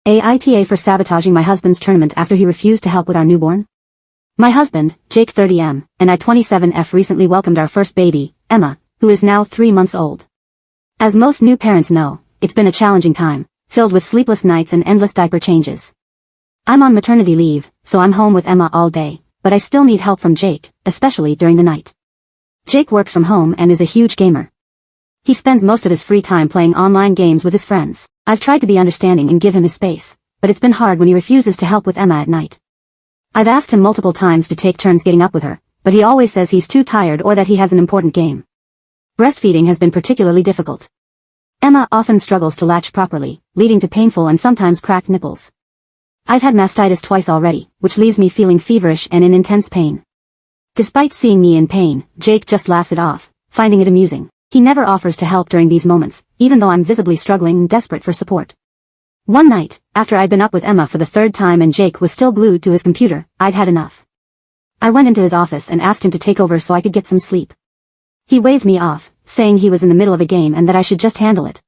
AITA for sabotaging my husband's tournament after he refused to help with our newborn. My husband, Jake 30M, and I 27F recently welcomed our first baby, Emma, who is now 3 months old. As most new parents know, it's been a challenging time, filled with sleepless nights and endless diaper changes. I'm on maternity leave, so I'm home with Emma all day, but I still need help from Jake, especially during the night. Jake works from home and is a huge gamer. He spends most of his free time playing online games with his friends. I've tried to be understanding and give him his space, but it's been hard when he refuses to help with Emma at night. I've asked him multiple times to take turns getting up with her, but he always says he's too tired or that he has an important game. Breastfeeding has been particularly difficult. Emma often struggles to latch properly, leading to painful and sometimes cracked nipples. I've had mastitis twice already, which leaves me feeling feverish and in intense pain. Despite seeing me in pain, Jake just laughs it off, finding it amusing. He never offers to help during these moments, even though I'm visibly struggling and desperate for support. One night, after I'd been up with Emma for the third time and Jake was still glued to his computer, I'd had enough. I went into his office and asked him to take over so I could get some sleep. He waved me off, saying he was in the middle of a game and that I should just handle it.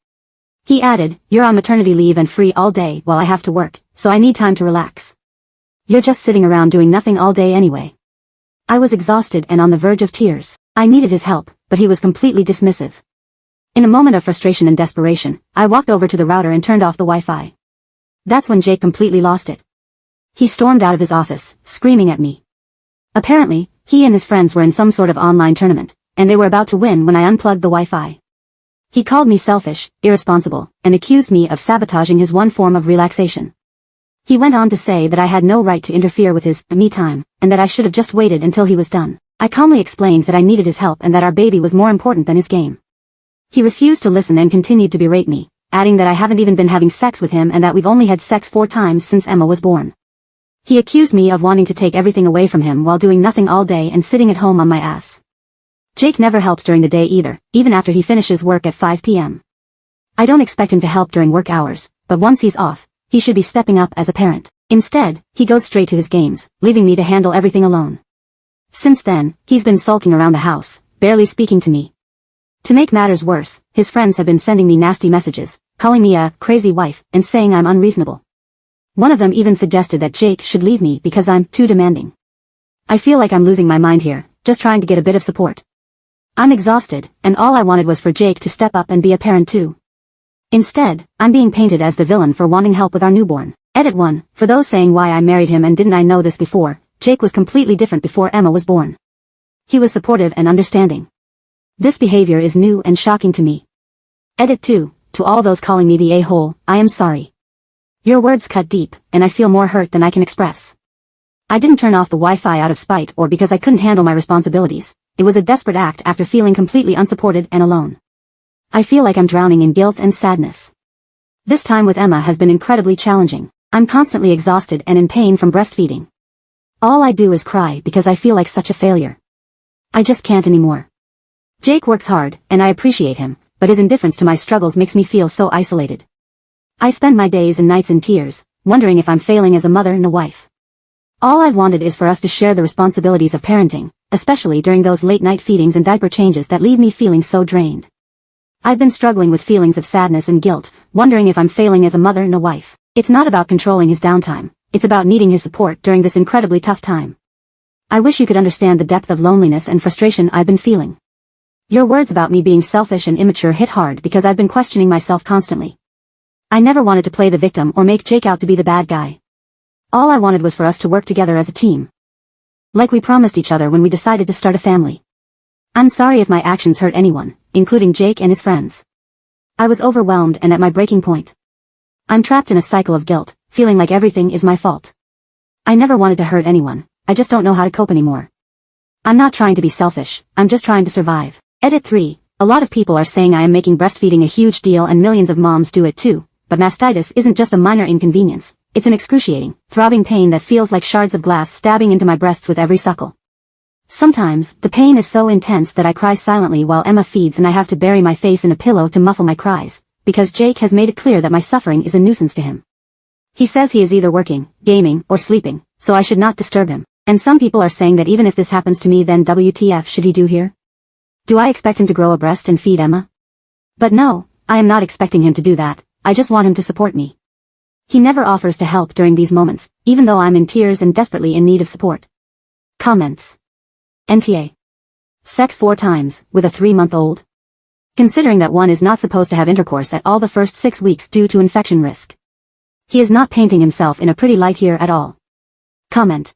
He added, "You're on maternity leave and free all day while I have to work, so I need time to relax. You're just sitting around doing nothing all day anyway." I was exhausted and on the verge of tears. I needed his help, but he was completely dismissive. In a moment of frustration and desperation, I walked over to the router and turned off the Wi-Fi. That's when Jake completely lost it. He stormed out of his office, screaming at me. Apparently, he and his friends were in some sort of online tournament, and they were about to win when I unplugged the Wi-Fi. He called me selfish, irresponsible, and accused me of sabotaging his one form of relaxation. He went on to say that I had no right to interfere with his me time, and that I should have just waited until he was done. I calmly explained that I needed his help and that our baby was more important than his game. He refused to listen and continued to berate me, adding that I haven't even been having sex with him and that we've only had sex 4 times since Emma was born. He accused me of wanting to take everything away from him while doing nothing all day and sitting at home on my ass. Jake never helps during the day either, even after he finishes work at 5 p.m. I don't expect him to help during work hours, but once he's off, he should be stepping up as a parent. Instead, he goes straight to his games, leaving me to handle everything alone. Since then, he's been sulking around the house, barely speaking to me. To make matters worse, his friends have been sending me nasty messages, calling me a crazy wife, and saying I'm unreasonable. One of them even suggested that Jake should leave me because I'm too demanding. I feel like I'm losing my mind here, just trying to get a bit of support. I'm exhausted, and all I wanted was for Jake to step up and be a parent too. Instead, I'm being painted as the villain for wanting help with our newborn. Edit 1, for those saying why I married him and didn't I know this before, Jake was completely different before Emma was born. He was supportive and understanding. This behavior is new and shocking to me. Edit 2, to all those calling me the a-hole, I am sorry. Your words cut deep, and I feel more hurt than I can express. I didn't turn off the Wi-Fi out of spite or because I couldn't handle my responsibilities. It was a desperate act after feeling completely unsupported and alone. I feel like I'm drowning in guilt and sadness. This time with Emma has been incredibly challenging. I'm constantly exhausted and in pain from breastfeeding. All I do is cry because I feel like such a failure. I just can't anymore. Jake works hard, and I appreciate him, but his indifference to my struggles makes me feel so isolated. I spend my days and nights in tears, wondering if I'm failing as a mother and a wife. All I've wanted is for us to share the responsibilities of parenting, especially during those late-night feedings and diaper changes that leave me feeling so drained. I've been struggling with feelings of sadness and guilt, wondering if I'm failing as a mother and a wife. It's not about controlling his downtime, it's about needing his support during this incredibly tough time. I wish you could understand the depth of loneliness and frustration I've been feeling. Your words about me being selfish and immature hit hard because I've been questioning myself constantly. I never wanted to play the victim or make Jake out to be the bad guy. All I wanted was for us to work together as a team. Like we promised each other when we decided to start a family. I'm sorry if my actions hurt anyone, including Jake and his friends. I was overwhelmed and at my breaking point. I'm trapped in a cycle of guilt, feeling like everything is my fault. I never wanted to hurt anyone, I just don't know how to cope anymore. I'm not trying to be selfish, I'm just trying to survive. Edit 3, a lot of people are saying I am making breastfeeding a huge deal and millions of moms do it too, but mastitis isn't just a minor inconvenience, it's an excruciating, throbbing pain that feels like shards of glass stabbing into my breasts with every suckle. Sometimes, the pain is so intense that I cry silently while Emma feeds and I have to bury my face in a pillow to muffle my cries, because Jake has made it clear that my suffering is a nuisance to him. He says he is either working, gaming, or sleeping, so I should not disturb him. And some people are saying that even if this happens to me then WTF should he do here? Do I expect him to grow a breast and feed Emma? But no, I am not expecting him to do that, I just want him to support me. He never offers to help during these moments, even though I'm in tears and desperately in need of support. Comments. NTA. Sex 4 times, with a 3-month-old? Considering that one is not supposed to have intercourse at all the first 6 weeks due to infection risk. He is not painting himself in a pretty light here at all. Comment.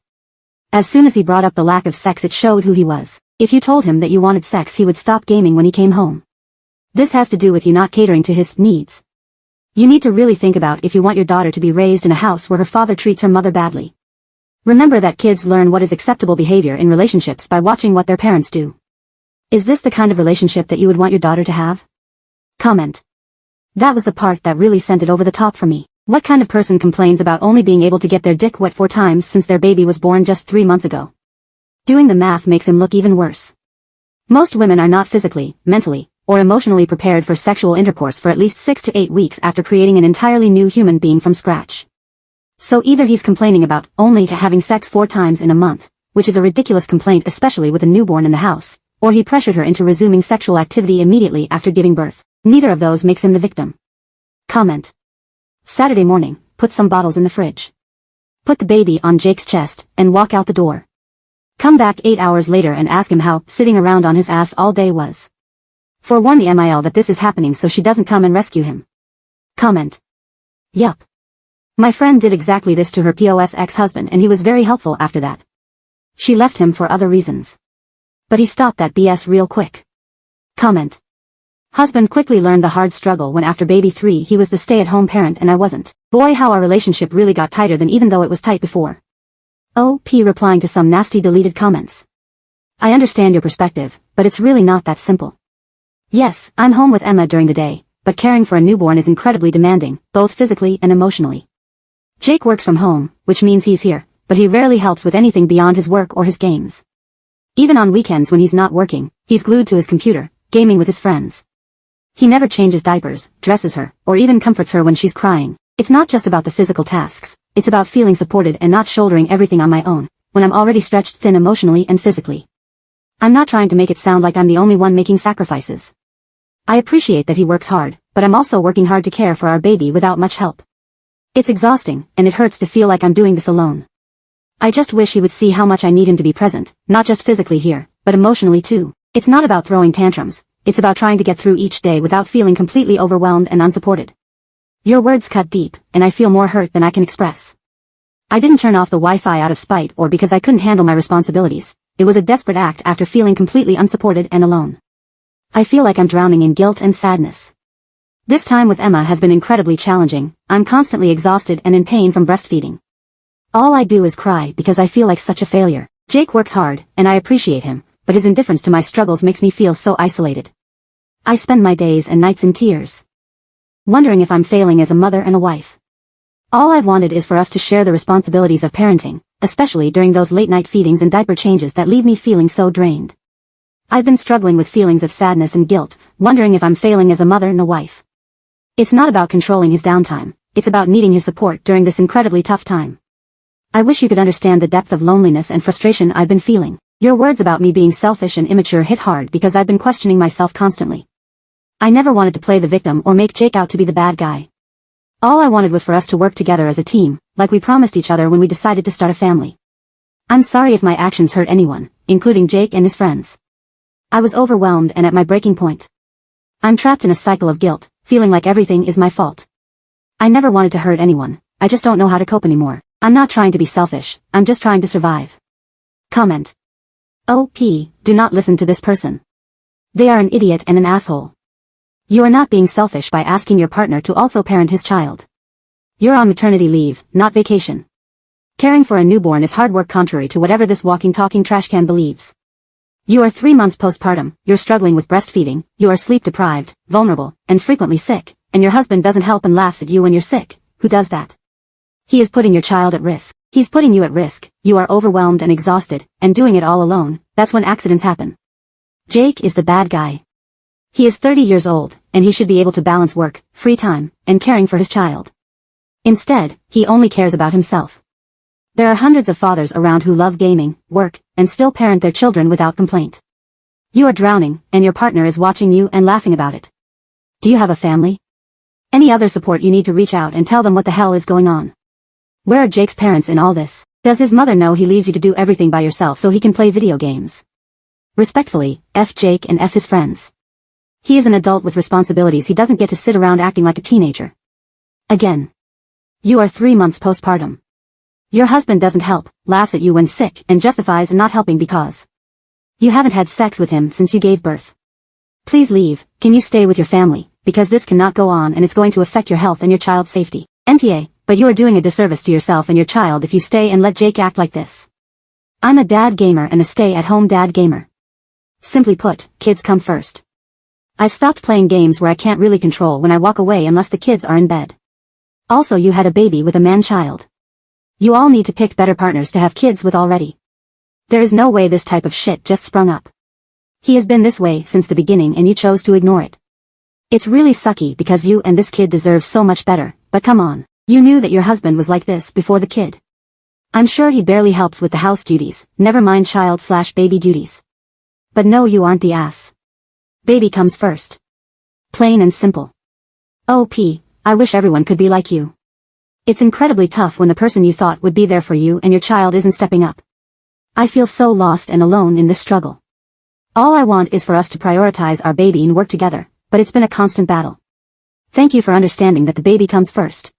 As soon as he brought up the lack of sex, it showed who he was. If you told him that you wanted sex, he would stop gaming when he came home. This has to do with you not catering to his needs. You need to really think about if you want your daughter to be raised in a house where her father treats her mother badly. Remember that kids learn what is acceptable behavior in relationships by watching what their parents do. Is this the kind of relationship that you would want your daughter to have? Comment. That was the part that really sent it over the top for me. What kind of person complains about only being able to get their dick wet 4 times since their baby was born just 3 months ago? Doing the math makes him look even worse. Most women are not physically, mentally, or emotionally prepared for sexual intercourse for at least 6 to 8 weeks after creating an entirely new human being from scratch. So either he's complaining about only having sex 4 times in a month, which is a ridiculous complaint especially with a newborn in the house, or he pressured her into resuming sexual activity immediately after giving birth. Neither of those makes him the victim. Comment. Saturday morning, put some bottles in the fridge. Put the baby on Jake's chest, and walk out the door. Come back 8 hours later and ask him how sitting around on his ass all day was. Forewarn the MIL that this is happening so she doesn't come and rescue him. Comment. Yup. My friend did exactly this to her POS ex-husband and he was very helpful after that. She left him for other reasons. But he stopped that BS real quick. Comment. Husband quickly learned the hard struggle when after baby 3 he was the stay-at-home parent and I wasn't. Boy, how our relationship really got tighter than even though it was tight before. OP replying to some nasty deleted comments. I understand your perspective, but it's really not that simple. Yes, I'm home with Emma during the day, but caring for a newborn is incredibly demanding, both physically and emotionally. Jake works from home, which means he's here, but he rarely helps with anything beyond his work or his games. Even on weekends when he's not working, he's glued to his computer, gaming with his friends. He never changes diapers, dresses her, or even comforts her when she's crying. It's not just about the physical tasks, it's about feeling supported and not shouldering everything on my own, when I'm already stretched thin emotionally and physically. I'm not trying to make it sound like I'm the only one making sacrifices. I appreciate that he works hard, but I'm also working hard to care for our baby without much help. It's exhausting, and it hurts to feel like I'm doing this alone. I just wish he would see how much I need him to be present, not just physically here, but emotionally too. It's not about throwing tantrums, it's about trying to get through each day without feeling completely overwhelmed and unsupported. Your words cut deep, and I feel more hurt than I can express. I didn't turn off the Wi-Fi out of spite or because I couldn't handle my responsibilities. It was a desperate act after feeling completely unsupported and alone. I feel like I'm drowning in guilt and sadness. This time with Emma has been incredibly challenging. I'm constantly exhausted and in pain from breastfeeding. All I do is cry because I feel like such a failure. Jake works hard, and I appreciate him, but his indifference to my struggles makes me feel so isolated. I spend my days and nights in tears, wondering if I'm failing as a mother and a wife. All I've wanted is for us to share the responsibilities of parenting, especially during those late-night feedings and diaper changes that leave me feeling so drained. I've been struggling with feelings of sadness and guilt, wondering if I'm failing as a mother and a wife. It's not about controlling his downtime, it's about needing his support during this incredibly tough time. I wish you could understand the depth of loneliness and frustration I've been feeling. Your words about me being selfish and immature hit hard because I've been questioning myself constantly. I never wanted to play the victim or make Jake out to be the bad guy. All I wanted was for us to work together as a team, like we promised each other when we decided to start a family. I'm sorry if my actions hurt anyone, including Jake and his friends. I was overwhelmed and at my breaking point. I'm trapped in a cycle of guilt, feeling like everything is my fault. I never wanted to hurt anyone, I just don't know how to cope anymore. I'm not trying to be selfish, I'm just trying to survive. Comment. OP, do not listen to this person. They are an idiot and an asshole. You are not being selfish by asking your partner to also parent his child. You're on maternity leave, not vacation. Caring for a newborn is hard work contrary to whatever this walking talking trash can believes. You are 3 months postpartum, you're struggling with breastfeeding, you are sleep deprived, vulnerable, and frequently sick, and your husband doesn't help and laughs at you when you're sick. Who does that? He is putting your child at risk. He's putting you at risk. You are overwhelmed and exhausted, and doing it all alone. That's when accidents happen. Jake is the bad guy. He is 30 years old, and he should be able to balance work, free time, and caring for his child. Instead, he only cares about himself. There are hundreds of fathers around who love gaming, work, and still parent their children without complaint. You are drowning, and your partner is watching you and laughing about it. Do you have a family? Any other support you need to reach out and tell them what the hell is going on. Where are Jake's parents in all this? Does his mother know he leaves you to do everything by yourself so he can play video games? Respectfully, F Jake and F his friends. He is an adult with responsibilities. He doesn't get to sit around acting like a teenager. Again. You are 3 months postpartum. Your husband doesn't help, laughs at you when sick, and justifies not helping because you haven't had sex with him since you gave birth. Please leave. Can you stay with your family, because this cannot go on and it's going to affect your health and your child's safety. NTA, but you are doing a disservice to yourself and your child if you stay and let Jake act like this. I'm a dad gamer and a stay-at-home dad gamer. Simply put, kids come first. I've stopped playing games where I can't really control when I walk away unless the kids are in bed. Also, you had a baby with a man-child. You all need to pick better partners to have kids with already. There is no way this type of shit just sprung up. He has been this way since the beginning and you chose to ignore it. It's really sucky because you and this kid deserve so much better, but come on. You knew that your husband was like this before the kid. I'm sure he barely helps with the house duties, never mind child/baby duties. But no, you aren't the ass. Baby comes first. Plain and simple. OP, I wish everyone could be like you. It's incredibly tough when the person you thought would be there for you and your child isn't stepping up. I feel so lost and alone in this struggle. All I want is for us to prioritize our baby and work together, but it's been a constant battle. Thank you for understanding that the baby comes first.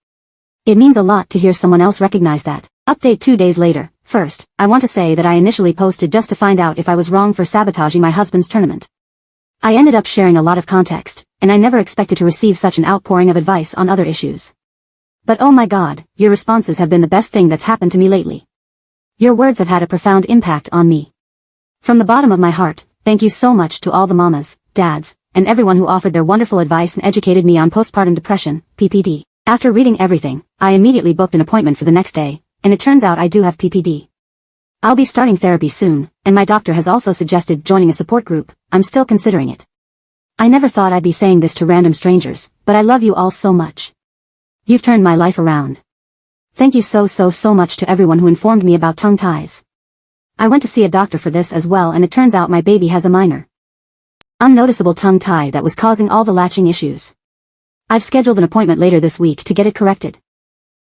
It means a lot to hear someone else recognize that. Update 2 days later. First, I want to say that I initially posted just to find out if I was wrong for sabotaging my husband's tournament. I ended up sharing a lot of context, and I never expected to receive such an outpouring of advice on other issues. But oh my god, your responses have been the best thing that's happened to me lately. Your words have had a profound impact on me. From the bottom of my heart, thank you so much to all the mamas, dads, and everyone who offered their wonderful advice and educated me on postpartum depression, PPD. After reading everything, I immediately booked an appointment for the next day, and it turns out I do have PPD. I'll be starting therapy soon, and my doctor has also suggested joining a support group. I'm still considering it. I never thought I'd be saying this to random strangers, but I love you all so much. You've turned my life around. Thank you so much to everyone who informed me about tongue ties. I went to see a doctor for this as well, and it turns out my baby has a minor unnoticeable tongue tie that was causing all the latching issues. I've scheduled an appointment later this week to get it corrected.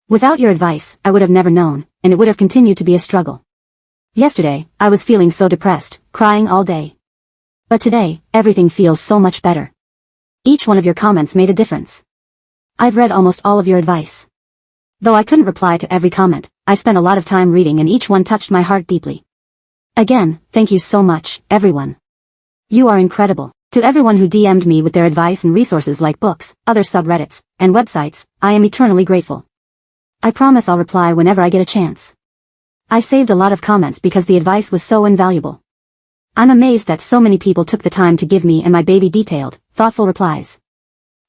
Without your advice, I would have never known, and it would have continued to be a struggle. Yesterday, I was feeling so depressed, crying all day. But today, everything feels so much better. Each one of your comments made a difference. I've read almost all of your advice. Though I couldn't reply to every comment, I spent a lot of time reading and each one touched my heart deeply. Again, thank you so much, everyone. You are incredible. To everyone who DM'd me with their advice and resources like books, other subreddits, and websites, I am eternally grateful. I promise I'll reply whenever I get a chance. I saved a lot of comments because the advice was so invaluable. I'm amazed that so many people took the time to give me and my baby detailed, thoughtful replies.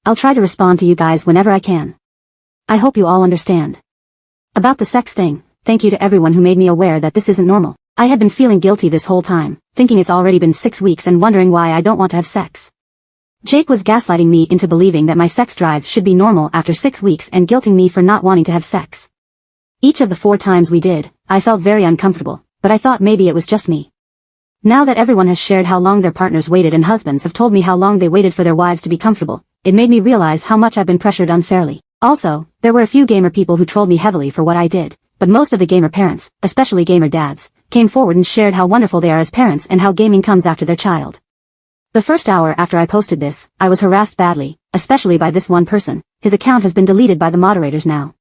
I'll try to respond to you guys whenever I can. I hope you all understand. About the sex thing, thank you to everyone who made me aware that this isn't normal. I had been feeling guilty this whole time, thinking it's already been 6 weeks and wondering why I don't want to have sex. Jake was gaslighting me into believing that my sex drive should be normal after 6 weeks and guilting me for not wanting to have sex. Each of the 4 times we did, I felt very uncomfortable, but I thought maybe it was just me. Now that everyone has shared how long their partners waited and husbands have told me how long they waited for their wives to be comfortable, it made me realize how much I've been pressured unfairly. Also, there were a few gamer people who trolled me heavily for what I did, but most of the gamer parents, especially gamer dads, came forward and shared how wonderful they are as parents and how gaming comes after their child. The first hour after I posted this, I was harassed badly, especially by this one person. His account has been deleted by the moderators now.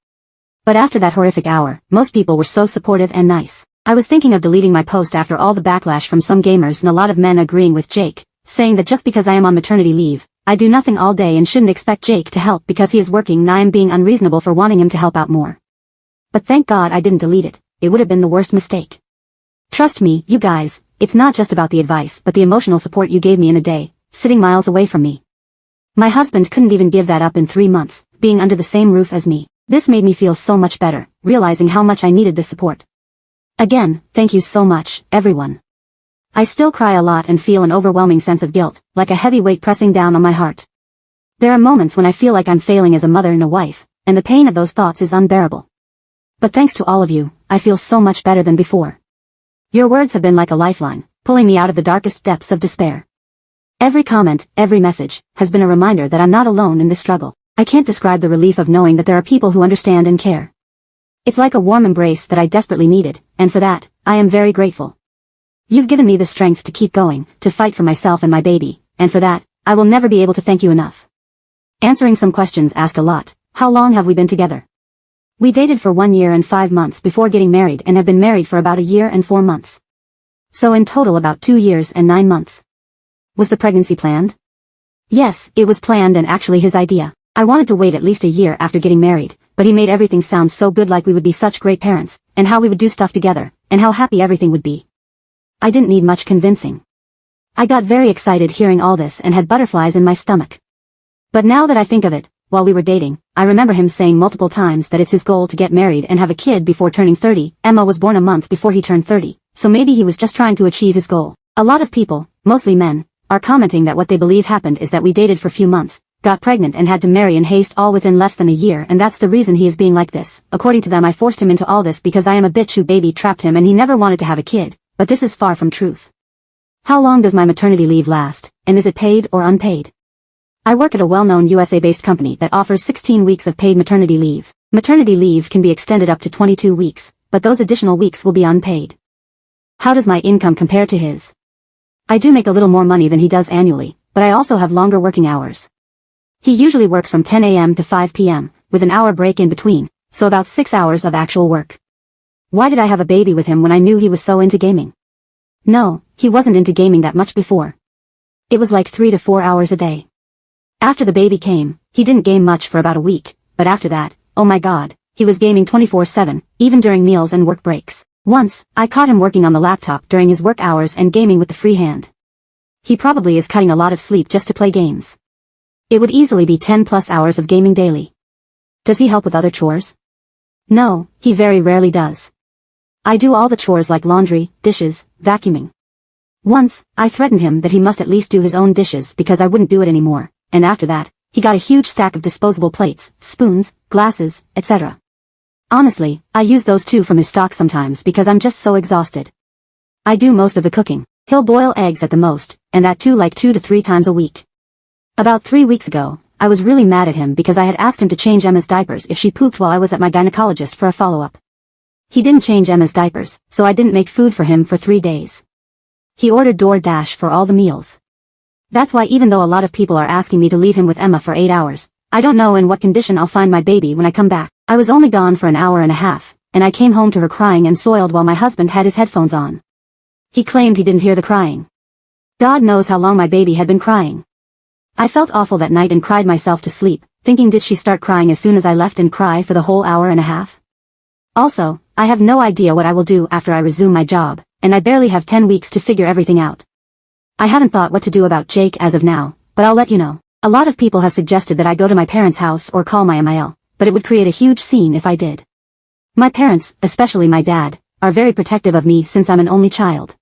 But after that horrific hour, most people were so supportive and nice. I was thinking of deleting my post after all the backlash from some gamers and a lot of men agreeing with Jake, saying that just because I am on maternity leave, I do nothing all day and shouldn't expect Jake to help because he is working and I am being unreasonable for wanting him to help out more. But thank God I didn't delete it. It would have been the worst mistake. Trust me, you guys, it's not just about the advice but the emotional support you gave me in a day, sitting miles away from me. My husband couldn't even give that up in 3 months, being under the same roof as me. This made me feel so much better, realizing how much I needed this support. Again, thank you so much, everyone. I still cry a lot and feel an overwhelming sense of guilt, like a heavy weight pressing down on my heart. There are moments when I feel like I'm failing as a mother and a wife, and the pain of those thoughts is unbearable. But thanks to all of you, I feel so much better than before. Your words have been like a lifeline, pulling me out of the darkest depths of despair. Every comment, every message, has been a reminder that I'm not alone in this struggle. I can't describe the relief of knowing that there are people who understand and care. It's like a warm embrace that I desperately needed, and for that, I am very grateful. You've given me the strength to keep going, to fight for myself and my baby, and for that, I will never be able to thank you enough. Answering some questions asked a lot. How long have we been together? We dated for 1 year and 5 months before getting married and have been married for about 1 year and 4 months. So in total about 2 years and 9 months. Was the pregnancy planned? Yes, it was planned and actually his idea. I wanted to wait at least 1 year after getting married, but he made everything sound so good, like we would be such great parents, and how we would do stuff together, and how happy everything would be. I didn't need much convincing. I got very excited hearing all this and had butterflies in my stomach. But now that I think of it, while we were dating, I remember him saying multiple times that it's his goal to get married and have a kid before turning 30. Emma was born a month before he turned 30, so maybe he was just trying to achieve his goal. A lot of people, mostly men, are commenting that what they believe happened is that we dated for a few months, got pregnant and had to marry in haste all within less than 1 year, and that's the reason he is being like this. According to them, I forced him into all this because I am a bitch who baby trapped him and he never wanted to have a kid, but this is far from truth. How long does my maternity leave last, and is it paid or unpaid? I work at a well-known USA-based company that offers 16 weeks of paid maternity leave. Maternity leave can be extended up to 22 weeks, but those additional weeks will be unpaid. How does my income compare to his? I do make a little more money than he does annually, but I also have longer working hours. He usually works from 10 a.m. to 5 p.m., with an hour break in between, so about 6 hours of actual work. Why did I have a baby with him when I knew he was so into gaming? No, he wasn't into gaming that much before. It was like 3 to 4 hours a day. After the baby came, he didn't game much for about a week, but after that, oh my god, he was gaming 24/7, even during meals and work breaks. Once, I caught him working on the laptop during his work hours and gaming with the free hand. He probably is cutting a lot of sleep just to play games. It would easily be 10+ hours of gaming daily. Does he help with other chores? No, he very rarely does. I do all the chores like laundry, dishes, vacuuming. Once, I threatened him that he must at least do his own dishes because I wouldn't do it anymore, and after that, he got a huge stack of disposable plates, spoons, glasses, etc. Honestly, I use those too from his stock sometimes because I'm just so exhausted. I do most of the cooking. He'll boil eggs at the most, and that too like 2 to 3 times a week. About 3 weeks ago, I was really mad at him because I had asked him to change Emma's diapers if she pooped while I was at my gynecologist for a follow-up. He didn't change Emma's diapers, so I didn't make food for him for 3 days. He ordered DoorDash for all the meals. That's why even though a lot of people are asking me to leave him with Emma for 8 hours, I don't know in what condition I'll find my baby when I come back. I was only gone for an hour and a half, and I came home to her crying and soiled while my husband had his headphones on. He claimed he didn't hear the crying. God knows how long my baby had been crying. I felt awful that night and cried myself to sleep, thinking did she start crying as soon as I left and cry for the whole hour and a half? Also, I have no idea what I will do after I resume my job, and I barely have 10 weeks to figure everything out. I haven't thought what to do about Jake as of now, but I'll let you know. A lot of people have suggested that I go to my parents' house or call my MIL, but it would create a huge scene if I did. My parents, especially my dad, are very protective of me since I'm an only child.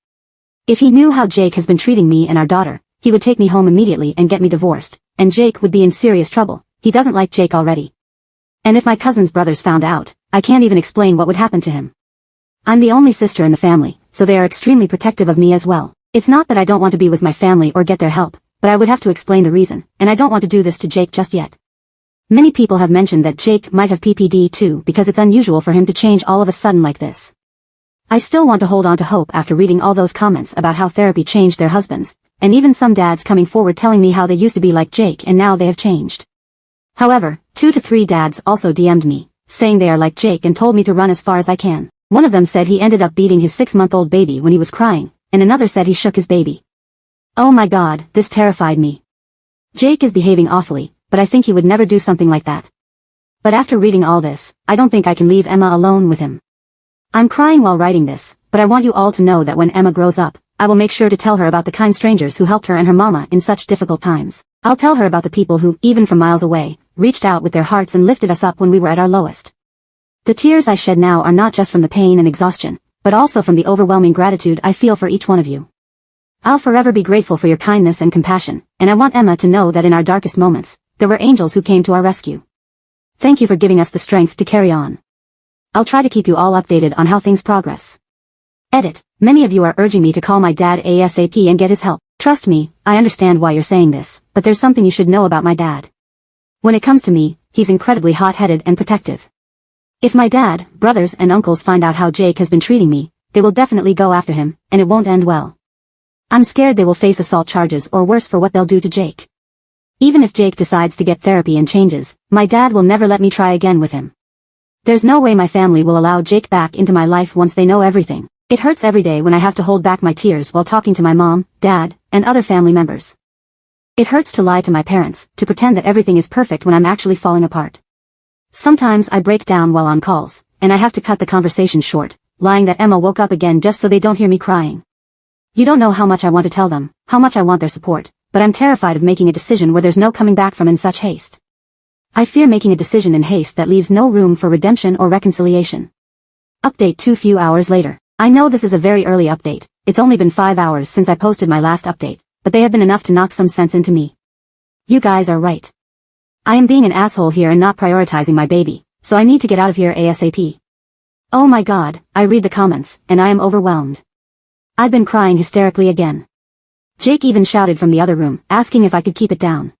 If he knew how Jake has been treating me and our daughter, he would take me home immediately and get me divorced, and Jake would be in serious trouble. He doesn't like Jake already. And if my cousin's brothers found out, I can't even explain what would happen to him. I'm the only sister in the family, so they are extremely protective of me as well. It's not that I don't want to be with my family or get their help, but I would have to explain the reason, and I don't want to do this to Jake just yet. Many people have mentioned that Jake might have PPD too because it's unusual for him to change all of a sudden like this. I still want to hold on to hope after reading all those comments about how therapy changed their husbands, and even some dads coming forward telling me how they used to be like Jake and now they have changed. However, 2 to 3 dads also DM'd me, saying they are like Jake and told me to run as far as I can. One of them said he ended up beating his 6-month-old baby when he was crying, and another said he shook his baby. Oh my god, this terrified me. Jake is behaving awfully, but I think he would never do something like that. But after reading all this, I don't think I can leave Emma alone with him. I'm crying while writing this, but I want you all to know that when Emma grows up, I will make sure to tell her about the kind strangers who helped her and her mama in such difficult times. I'll tell her about the people who, even from miles away, reached out with their hearts and lifted us up when we were at our lowest. The tears I shed now are not just from the pain and exhaustion, but also from the overwhelming gratitude I feel for each one of you. I'll forever be grateful for your kindness and compassion, and I want Emma to know that in our darkest moments, there were angels who came to our rescue. Thank you for giving us the strength to carry on. I'll try to keep you all updated on how things progress. Edit. Many of you are urging me to call my dad ASAP and get his help. Trust me, I understand why you're saying this, but there's something you should know about my dad. When it comes to me, he's incredibly hot-headed and protective. If my dad, brothers and uncles find out how Jake has been treating me, they will definitely go after him, and it won't end well. I'm scared they will face assault charges or worse for what they'll do to Jake. Even if Jake decides to get therapy and changes, my dad will never let me try again with him. There's no way my family will allow Jake back into my life once they know everything. It hurts every day when I have to hold back my tears while talking to my mom, dad, and other family members. It hurts to lie to my parents, to pretend that everything is perfect when I'm actually falling apart. Sometimes I break down while on calls, and I have to cut the conversation short, lying that Emma woke up again just so they don't hear me crying. You don't know how much I want to tell them, how much I want their support, but I'm terrified of making a decision where there's no coming back from in such haste. I fear making a decision in haste that leaves no room for redemption or reconciliation. Update 2 few hours later. I know this is a very early update, it's only been 5 hours since I posted my last update, but they have been enough to knock some sense into me. You guys are right. I am being an asshole here and not prioritizing my baby, so I need to get out of here ASAP. Oh my god, I read the comments, and I am overwhelmed. I've been crying hysterically again. Jake even shouted from the other room, asking if I could keep it down.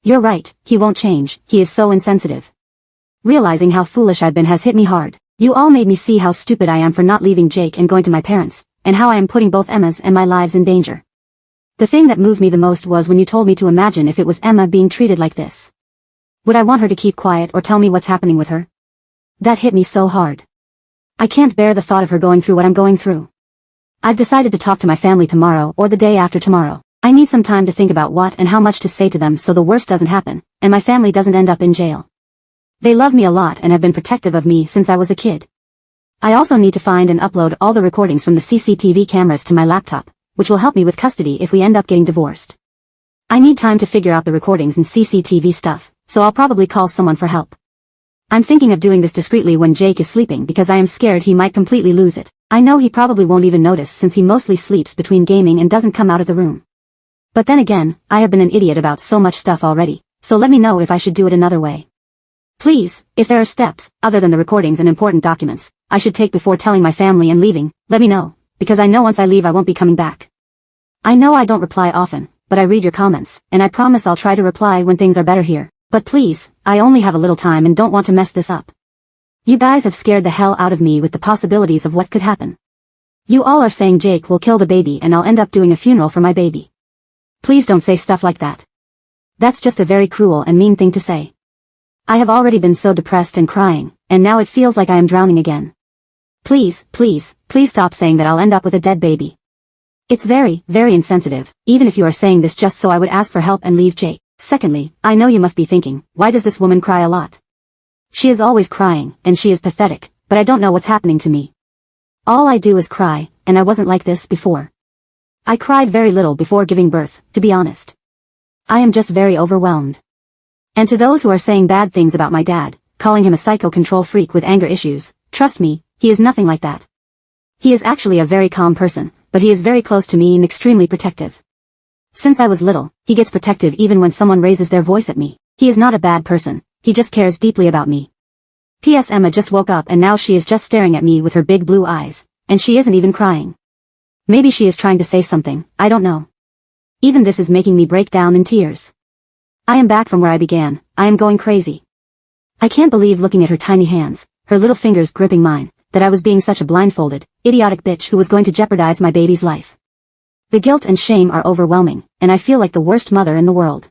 You're right, he won't change, he is so insensitive. Realizing how foolish I've been has hit me hard. You all made me see how stupid I am for not leaving Jake and going to my parents, and how I am putting both Emma's and my lives in danger. The thing that moved me the most was when you told me to imagine if it was Emma being treated like this. Would I want her to keep quiet or tell me what's happening with her? That hit me so hard. I can't bear the thought of her going through what I'm going through. I've decided to talk to my family tomorrow or the day after tomorrow. I need some time to think about what and how much to say to them so the worst doesn't happen, and my family doesn't end up in jail. They love me a lot and have been protective of me since I was a kid. I also need to find and upload all the recordings from the CCTV cameras to my laptop, which will help me with custody if we end up getting divorced. I need time to figure out the recordings and CCTV stuff, so I'll probably call someone for help. I'm thinking of doing this discreetly when Jake is sleeping because I am scared he might completely lose it. I know he probably won't even notice since he mostly sleeps between gaming and doesn't come out of the room. But then again, I have been an idiot about so much stuff already, so let me know if I should do it another way. Please, if there are steps, other than the recordings and important documents, I should take before telling my family and leaving, let me know, because I know once I leave I won't be coming back. I know I don't reply often, but I read your comments, and I promise I'll try to reply when things are better here. But please, I only have a little time and don't want to mess this up. You guys have scared the hell out of me with the possibilities of what could happen. You all are saying Jake will kill the baby and I'll end up doing a funeral for my baby. Please don't say stuff like that. That's just a very cruel and mean thing to say. I have already been so depressed and crying, and now it feels like I am drowning again. Please, please, please stop saying that I'll end up with a dead baby. It's very, very insensitive, even if you are saying this just so I would ask for help and leave Jake. Secondly, I know you must be thinking, why does this woman cry a lot? She is always crying, and she is pathetic, but I don't know what's happening to me. All I do is cry, and I wasn't like this before. I cried very little before giving birth, to be honest. I am just very overwhelmed. And to those who are saying bad things about my dad, calling him a psycho control freak with anger issues, trust me, he is nothing like that. He is actually a very calm person, but he is very close to me and extremely protective. Since I was little, he gets protective even when someone raises their voice at me. He is not a bad person, he just cares deeply about me. P.S. Emma just woke up and now she is just staring at me with her big blue eyes, and she isn't even crying. Maybe she is trying to say something, I don't know. Even this is making me break down in tears. I am back from where I began, I am going crazy. I can't believe looking at her tiny hands, her little fingers gripping mine, that I was being such a blindfolded, idiotic bitch who was going to jeopardize my baby's life. The guilt and shame are overwhelming, and I feel like the worst mother in the world.